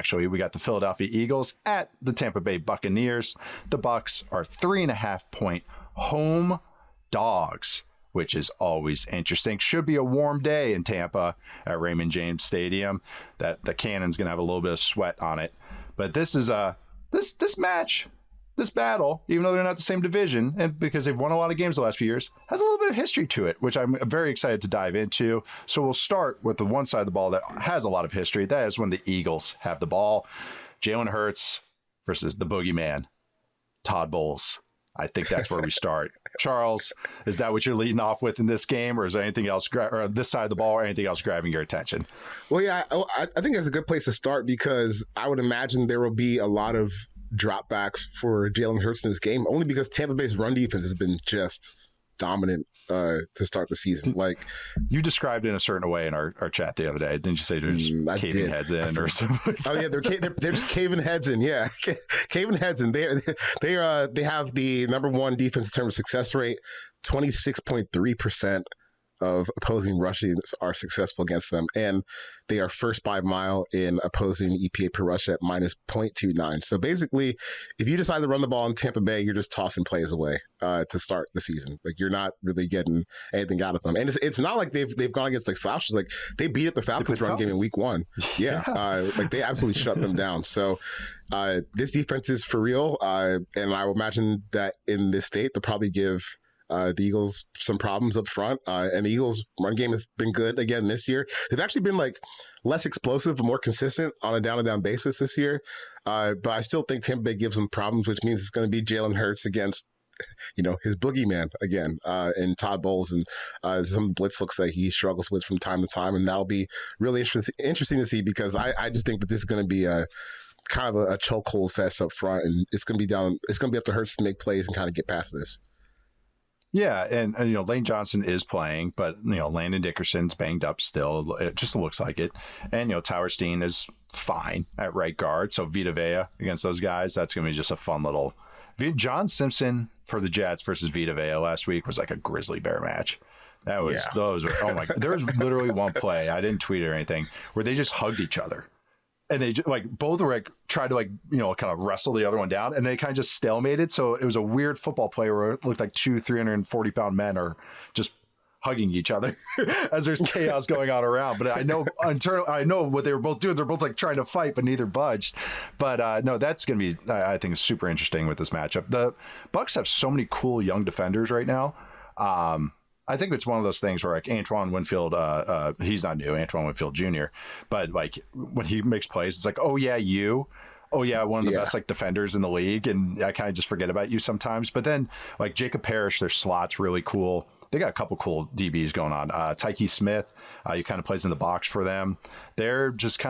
Actually, we got the Philadelphia Eagles at the Tampa Bay Buccaneers. The Bucs are 3.5-point home dogs, which is always interesting. Should be a warm day in Tampa at Raymond James Stadium. That the cannon's gonna have a little bit of sweat on it. But this is this match, this battle, even though they're not the same division, and because they've won a lot of games the last few years, has a little bit of history to it, which I'm very excited to dive into. So we'll start with the one side of the ball that has a lot of history. That is when the Eagles have the ball. Jalen Hurts versus the Boogeyman, Todd Bowles. I think that's where we start. Charles, is that what you're leading off with in this game, or is there anything else, or this side of the ball, or anything else grabbing your attention? Well, yeah, I think that's a good place to start because I would imagine there will be a lot of dropbacks for Jalen Hurts in this game, only because Tampa Bay's run defense has been just dominant to start the season. Like, you described it in a certain way in our chat the other day, didn't you? Say they're caving heads in or something? Oh yeah, they're just caving heads in. Yeah, caving heads in. They have the number one defense in terms of success rate, 26.3% of opposing rushings are successful against them, and they are first by mile in opposing EPA per rush at minus 0.29. So basically, if you decide to run the ball in Tampa Bay, you're just tossing plays away to start the season. Like, you're not really getting anything out of them, and it's not like they've gone against like slouches. Like, they beat up the Falcons run game in week 1. Yeah, like they absolutely shut them down. So this defense is for real, and I would imagine that in this state they'll probably give the Eagles some problems up front, and the Eagles' run game has been good again this year. They've actually been like less explosive but more consistent on a down-and-down basis this year. But I still think Tampa Bay gives them problems, which means it's going to be Jalen Hurts against, his boogeyman again, and Todd Bowles, and some blitz looks that he struggles with from time to time, and that'll be really interesting to see because I just think that this is going to be a kind of a chokehold fest up front, and it's going to be up to Hurts to make plays and kind of get past this. Yeah, and Lane Johnson is playing, but Landon Dickerson's banged up still. It just looks like it. And Tyler Steen is fine at right guard. So Vita Vea against those guys, that's going to be just a fun little. John Simpson for the Jets versus Vita Vea last week was like a grizzly bear match. That was those. Oh my God! There was literally one play, I didn't tweet it or anything, where they just hugged each other. And they both were tried to kind of wrestle the other one down, and they kind of just stalemated. So it was a weird football play where it looked like 340-pound men are just hugging each other as there's chaos going on around. But I know what they were both doing. They're both trying to fight, but neither budged. But no, that's going to be, I think, super interesting with this matchup. The Bucs have so many cool young defenders right now. I think it's one of those things where Antoine Winfield, he's not new, Antoine Winfield Jr., but when he makes plays, it's like, oh yeah, one of the best defenders in the league, and I kind of just forget about you sometimes. But then Jacob Parrish, their slot's really cool. They got a couple cool DBs going on. Tyke Smith, he kind of plays in the box for them. They're just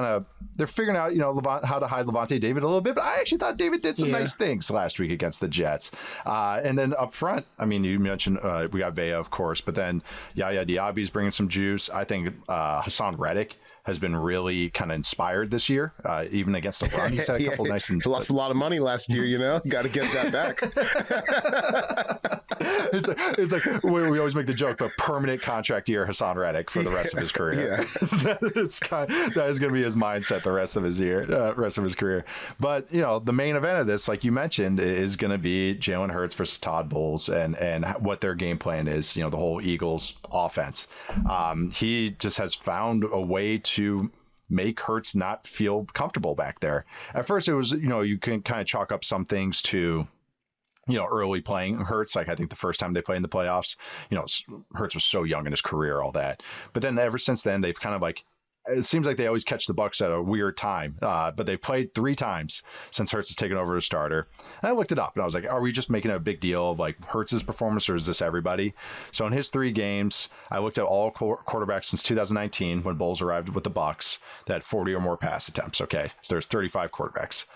they're figuring out, how to hide Levante David a little bit. But I actually thought David did some nice things last week against the Jets. And then up front, you mentioned we got Vea, of course, but then Yaya Diaby's bringing some juice. I think Hassan Reddick has been really kind of inspired this year, even against the run. He's had a couple nice. He lost a lot of money last year, Got to get that back. it's like we always make the joke, but permanent contract year Hassan Reddick for the rest of his career. That is going to be his mindset the rest of his career. But the main event of this, like you mentioned, is going to be Jalen Hurts versus Todd Bowles, and what their game plan is. The whole Eagles offense. He just has found a way to make Hurts not feel comfortable back there. At first, it was you can kind of chalk up some things to early playing Hurts. I think the first time they played in the playoffs, Hurts was so young in his career, all that. But then ever since then, they've kind of it seems like they always catch the Bucs at a weird time. But they've played 3 times since Hurts has taken over as starter. And I looked it up and I was like, are we just making a big deal of Hurts' performance, or is this everybody? So in his 3 games, I looked at all quarterbacks since 2019 when Bowles arrived with the Bucs that had 40 or more pass attempts. Okay, so there's 35 quarterbacks.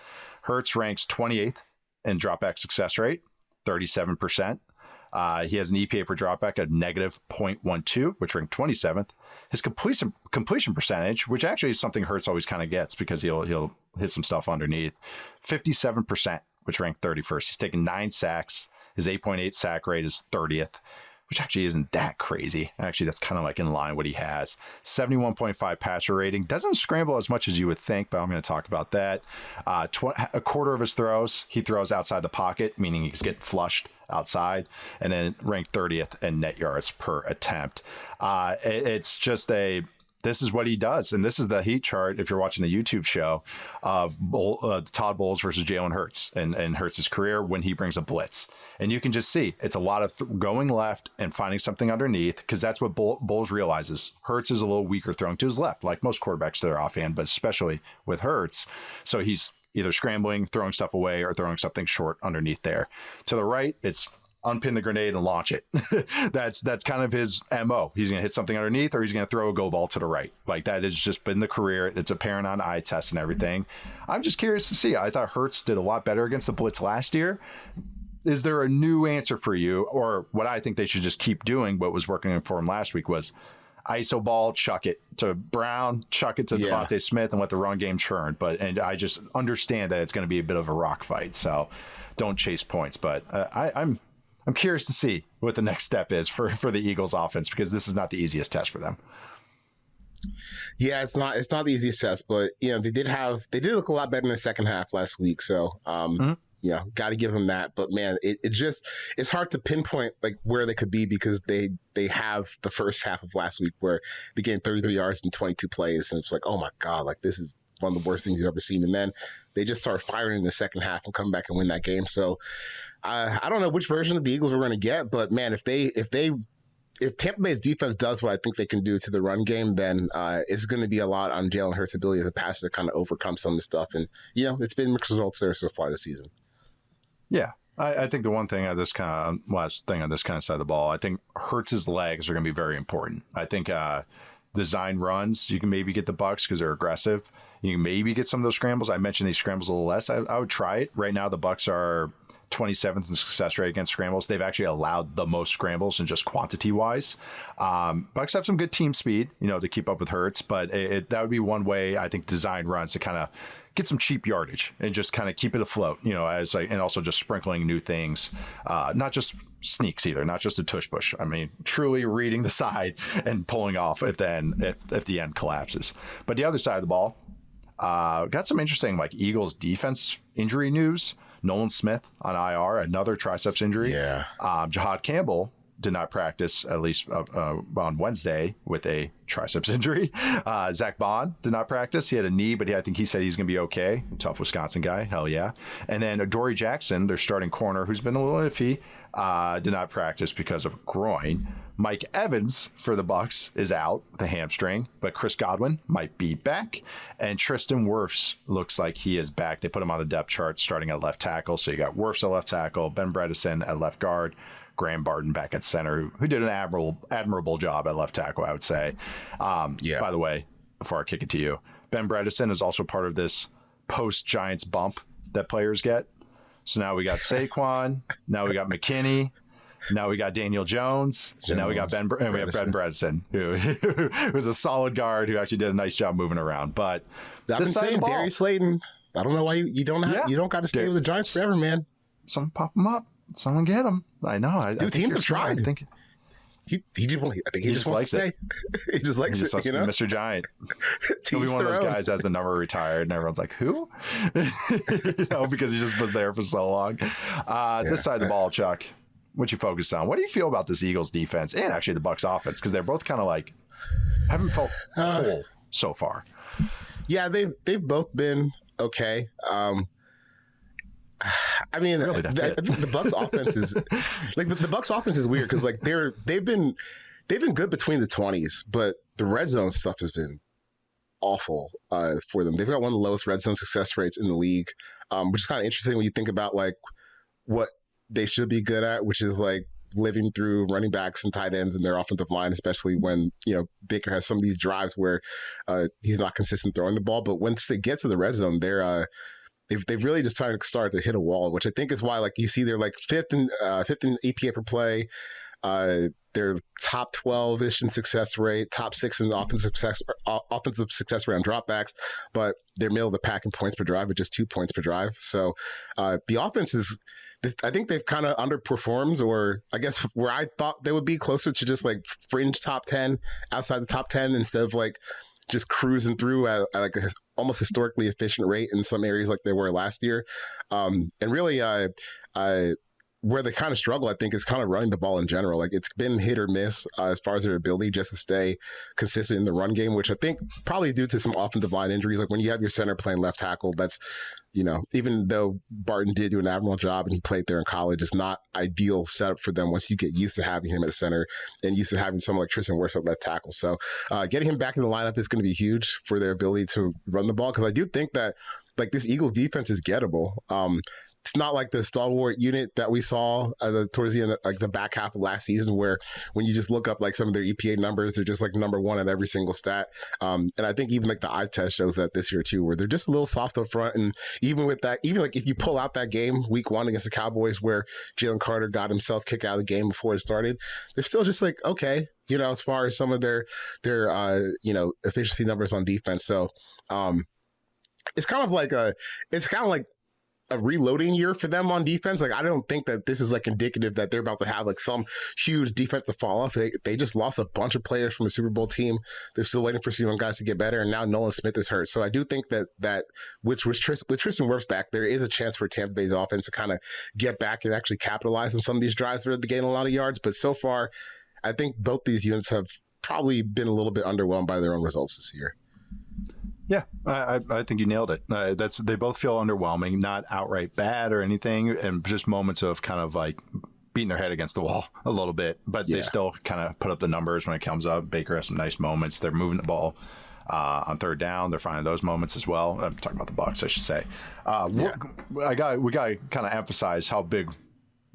Hurts ranks 28th in dropback success rate, 37%. He has an EPA per dropback of negative 0.12, which ranked 27th. His completion percentage, which actually is something Hurts always kind of gets because he'll hit some stuff underneath, 57%, which ranked 31st. He's taken 9 sacks. His 8.8 sack rate is 30th. which actually isn't that crazy. Actually, that's kind of like in line what he has. 71.5 passer rating. Doesn't scramble as much as you would think, but I'm going to talk about that. A quarter of his throws, he throws outside the pocket, meaning he's getting flushed outside, and then ranked 30th in net yards per attempt. It's just this is what he does. And this is the heat chart, if you're watching the YouTube show, of Todd Bowles versus Jalen Hurts and Hurts' career when he brings a blitz. And you can just see it's a lot of going left and finding something underneath, because that's what Bowles realizes. Hurts is a little weaker throwing to his left, like most quarterbacks to their offhand, but especially with Hurts. So he's either scrambling, throwing stuff away, or throwing something short underneath there. To the right, it's unpin the grenade and launch it. That's kind of his MO. He's going to hit something underneath, or he's going to throw a go ball to the right. Like, that has just been the career. It's apparent on eye tests and everything. I'm just curious to see. I thought Hurts did a lot better against the blitz last year. Is there a new answer for you? Or what I think they should just keep doing, what was working for him last week, was ISO ball, chuck it to Brown, chuck it to Devontae Smith, and let the run game churn. And I just understand that it's going to be a bit of a rock fight. So don't chase points. But I'm curious to see what the next step is for the Eagles offense, because this is not the easiest test for them. Yeah, it's not the easiest test, but they did look a lot better in the second half last week. So, got to give them that. But man, it's hard to pinpoint like where they could be, because they have the first half of last week where they gained 33 yards in 22 plays. And it's like, oh my God, like this is one of the worst things you've ever seen. And then they just start firing in the second half and come back and win that game. So I don't know which version of the Eagles we're going to get, but man, if Tampa Bay's defense does what I think they can do to the run game, then it's going to be a lot on Jalen Hurts' ability as a passer to kind of overcome some of the stuff. And, it's been mixed results there so far this season. Yeah. I think the one thing on this kind of last thing on this kind of side of the ball, I think Hurts' legs are going to be very important. I think design runs, you can maybe get the Bucs because they're aggressive. You can maybe get some of those scrambles. I mentioned these scrambles a little less. I would try it. Right now, the Bucs are 27th in success rate against scrambles. They've actually allowed the most scrambles in just quantity wise. Bucs have some good team speed, to keep up with Hurts, but that would be one way, I think, design runs to kind of get some cheap yardage and just kind of keep it afloat, and also just sprinkling new things, not just sneaks either, not just a tush push. I mean, truly reading the side and pulling off if the end collapses. But the other side of the ball, got some interesting Eagles defense injury news. Nolan Smith on IR, another triceps injury. Yeah. Jahad Campbell did not practice, at least on Wednesday, with a triceps injury. Zach Bond did not practice. He had a knee, but I think he said he's going to be okay. Tough Wisconsin guy. Hell yeah. And then Adoree Jackson, their starting corner, who's been a little iffy, did not practice because of groin. Mike Evans for the Bucs is out with a hamstring, but Chris Godwin might be back. And Tristan Wirfs looks like he is back. They put him on the depth chart starting at left tackle. So you got Wirfs at left tackle, Ben Bredeson at left guard, Graham Barton back at center, who did an admirable job at left tackle, I would say. By the way, before I kick it to you, Ben Bredeson is also part of this post-Giants bump that players get. So now we got Saquon, now we got McKinney, now we got Daniel Jones, and now we got Ben Bredeson, who was a solid guard who actually did a nice job moving around. But I've been saying Darius Slayton, I don't know why you don't got to stay with the Giants forever, man. Someone pop him up. Someone get him. I know. Dude, teams have tried. I think he just likes it. He just likes it. Mr. Giant. He'll be one of those guys as the number retired, and everyone's like, "Who?" Because he just was there for so long. This side of the ball, Chuck. What you focus on? What do you feel about this Eagles defense and actually the Bucs offense? Because they're both kind of haven't felt whole so far. Yeah, they've both been okay. I mean, really, the Bucs offense is the Bucs offense is weird because they've been good between the 20s, but the red zone stuff has been awful for them. They've got one of the lowest red zone success rates in the league, which is kind of interesting when you think about what they should be good at, which is living through running backs and tight ends in their offensive line, especially when Baker has some of these drives where he's not consistent throwing the ball. But once they get to the red zone, they've really just started to hit a wall, which I think is why you see they're fifth in APA per play. They're top 12-ish in success rate, top 6 in offensive success rate on dropbacks, but they're middle of the pack in points per drive at just 2 points per drive. So the offense is, I think they've kind of underperformed, or I guess where I thought they would be closer to just like fringe top 10, outside the top 10, instead of like just cruising through at like a almost historically efficient rate in some areas like they were last year. And really, where they kind of struggle, I think, is kind of running the ball in general. Like, it's been hit or miss as far as their ability just to stay consistent in the run game, which I think probably due to some offensive line injuries. Like, when you have your center playing left tackle, that's, even though Barton did do an admirable job and he played there in college, it's not ideal setup for them once you get used to having him at center and used to having someone like Tristan Wirfs at left tackle. So getting him back in the lineup is going to be huge for their ability to run the ball, because I do think that, like, this Eagles defense is gettable. It's not like the stalwart unit that we saw towards the end, like the back half of last season, where when you just look up like some of their EPA numbers, they're just like number one at every single stat. And I think even like the eye test shows that this year too, where they're just a little soft up front. And even with that, even like if you pull out that game week 1 against the Cowboys where Jalen Carter got himself kicked out of the game before it started, they're still just like, okay, as far as some of their efficiency numbers on defense. So it's kind of like a reloading year for them on defense. Like, I don't think that this is like indicative that they're about to have like some huge defensive fall off. They just lost a bunch of players from a Super Bowl team. They're still waiting for some young guys to get better, and now Nolan Smith is hurt. So I do think that with Tristan Wirfs back, there is a chance for Tampa Bay's offense to kind of get back and actually capitalize on some of these drives where they gain a lot of yards. But so far, I think both these units have probably been a little bit underwhelmed by their own results this year. Yeah, I think you nailed it. They both feel underwhelming, not outright bad or anything, and just moments of kind of like beating their head against the wall a little bit, but they still kind of put up the numbers when it comes up. Baker has some nice moments. They're moving the ball on third down. They're finding those moments as well. I'm talking about the Bucs, I should say. We got to kind of emphasize how big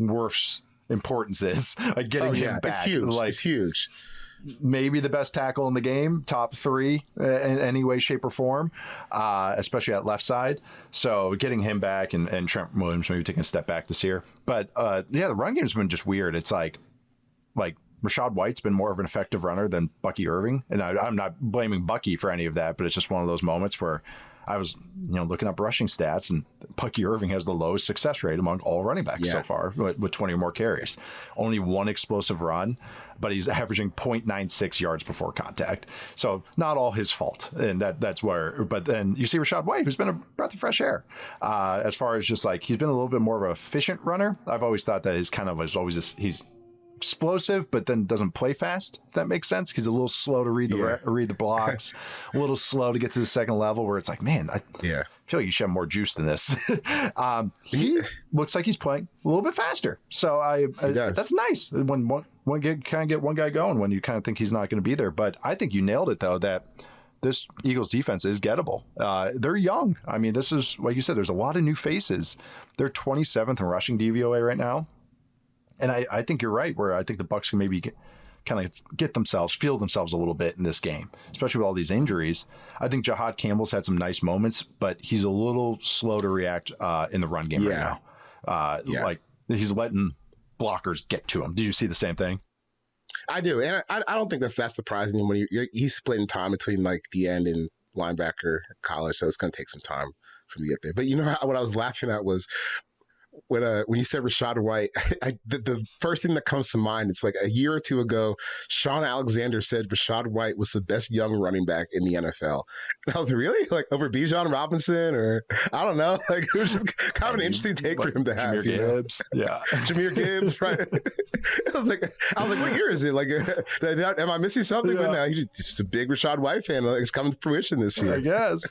Wirfs' importance is. Like, getting him back. It's huge. Like, it's huge. Maybe the best tackle in the game, top 3 in any way, shape, or form, especially at left side. So getting him back and Trent Williams maybe taking a step back this year. But the run game's been just weird. It's like Rachaad White's been more of an effective runner than Bucky Irving. And I'm not blaming Bucky for any of that, but it's just one of those moments where I was, looking up rushing stats, and Bucky Irving has the lowest success rate among all running backs so far with 20 or more carries. Only one explosive run, but he's averaging 0.96 yards before contact. So not all his fault. And that's where, but then you see Rachaad White, who's been a breath of fresh air. As far as just like, he's been a little bit more of an efficient runner. I've always thought that he's explosive, but then doesn't play fast, if that makes sense. He's a little slow to read the blocks, a little slow to get to the second level, where it's like, man, I feel like you should have more juice than this. He looks like he's playing a little bit faster. So that's nice when one guy going when you kind of think he's not going to be there. But I think you nailed it, though, that this Eagles defense is gettable. They're young. I mean, this is, like you said, there's a lot of new faces. They're 27th in rushing DVOA right now. And I think you're right, where I think the Bucs can maybe kind of feel themselves a little bit in this game, especially with all these injuries. I think Jahad Campbell's had some nice moments, but he's a little slow to react in the run game right now. Like, he's letting blockers get to him. Do you see the same thing? I do. And I don't think that's surprising when he's splitting time between like the end and linebacker college. So it's going to take some time for him to get there. But what I was laughing at was, when you said Rachaad White, the first thing that comes to mind, it's like a year or two ago, Sean Alexander said Rachaad White was the best young running back in the NFL. And I was really like, over Bijan Robinson, or I don't know, like, it was just kind of an interesting take for him to have. Jahmyr Gibbs, Jahmyr Gibbs, right? I was like, what year is it? Like, am I missing something? But no, he's just a big Rachaad White fan. Like, it's coming to fruition this year, I guess.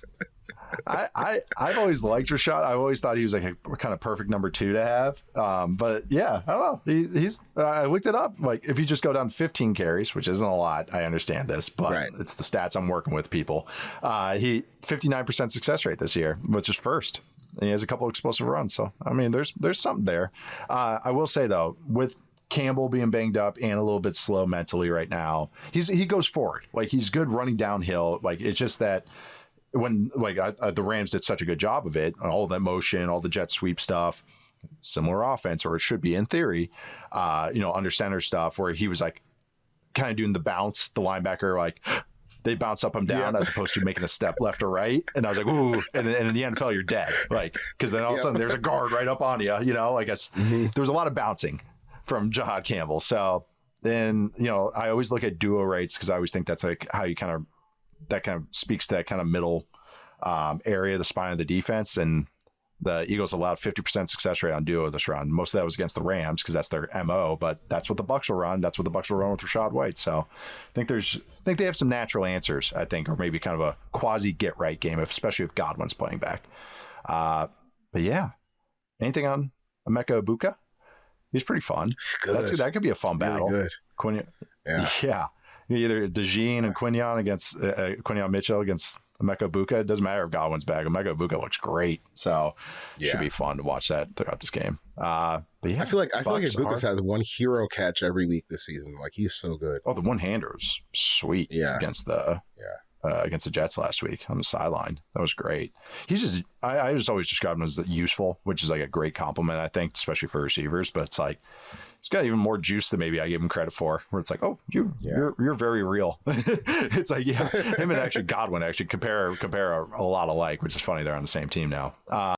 I've always liked Rachaad. I always thought he was like a kind of perfect number 2 to have. But yeah, I don't know. He's I looked it up. Like, if you just go down 15 carries, which isn't a lot, I understand this, but it's the stats I'm working with, people. He 59% success rate this year, which is first. And he has a couple of explosive runs. So I mean, there's something there. I will say though, with Campbell being banged up and a little bit slow mentally right now, he goes forward. Like, he's good running downhill. Like, it's just that when the Rams did such a good job of it, all that motion, all the jet sweep stuff, similar offense, or it should be in theory, under center stuff where he was like kind of doing the bounce, the linebacker, like they bounce up and down as opposed to making a step left or right. And I was like, ooh, and in the NFL, you're dead. Like, because then all of a sudden there's a guard right up on you, I guess there was a lot of bouncing from Jahad Campbell. So then, I always look at duo rates because I always think that's like how you that kind of speaks to that kind of middle area, the spine of the defense. And the Eagles allowed 50% success rate on duo this round. Most of that was against the Rams because that's their MO, but that's what the Bucs will run. That's what the Bucs will run with Rachaad White. So I think they have some natural answers, I think, or maybe kind of a quasi get right game, especially if Godwin's playing back. But yeah, anything on Emeka Egbuka? He's pretty fun. That could be a fun battle. Really good. Yeah. Either DeJean and Quinion against Quinion Mitchell against Emeka Egbuka. It doesn't matter if Godwin's back. Emeka Egbuka looks great, so it should be fun to watch that throughout this game. But yeah, I feel like Egbuka's had one hero catch every week this season. Like, he's so good. Oh, the one-hander was sweet against the Jets last week on the sideline. That was great. He's just I just always describe him as useful, which is like a great compliment, I think, especially for receivers. But it's like he's got even more juice than maybe I give him credit for. Where it's like, oh, you're very real. It's like him and actually Godwin compare a lot alike, which is funny. They're on the same team now.